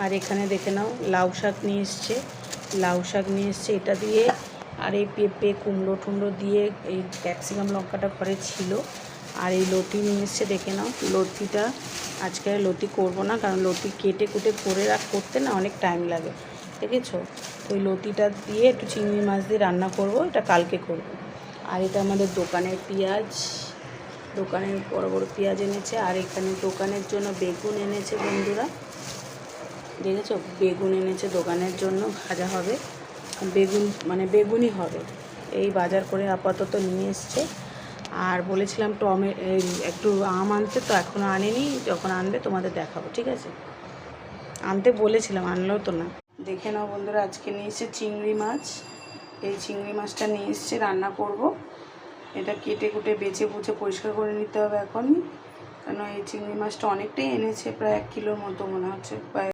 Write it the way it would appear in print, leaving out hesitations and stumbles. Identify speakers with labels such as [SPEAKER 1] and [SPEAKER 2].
[SPEAKER 1] আর এখানে দেখে নাও লাউ শাক নিয়ে এসছে, এটা দিয়ে। আর এই পেঁপে কুমড়ো টুমড়ো দিয়ে এই ক্যাপসিকাম লঙ্কাটা ঘরে ছিল। আর এই লতি নিয়ে এসছে, দেখে নাও। লতিটা আজকে লতি করবো না, কারণ লতি কেটে কুটে করতে না অনেক টাইম লাগে, দেখেছো। তো ওই লতিটা দিয়ে একটু চিংড়ি মাছ দিয়ে রান্না করব, এটা কালকে করব। আর এটা আমাদের দোকানের পেঁয়াজ, দোকানের বড় বড় পেঁয়াজ এনেছে। আর এখানে দোকানের জন্য বেগুন এনেছে বন্ধুরা, দেখেছো, বেগুন এনেছে দোকানের জন্য, ভাজা হবে। বেগুন মানে বেগুনই হবে। এই বাজার করে আপাতত নিয়ে এসছে। আর বলেছিলাম একটু আম আনতে, তো এখনও আনেনি, যখন আনবে তোমাদের দেখাবো, ঠিক আছে। আনতে বলেছিলাম, আনলো তো না। দেখে নাও বন্ধুরা, আজকে নিয়ে এসছে চিংড়ি মাছ। এই চিংড়ি মাছটা নিয়ে এসছে, রান্না করব। এটা কেটে কুটে বেছে বুঝে পরিষ্কার করে নিতে হবে এখনই, কারণ এই চিংড়ি মাছটা অনেকটাই এনেছে, প্রায় 1 কিলোর মতো মনে হচ্ছে, প্রায়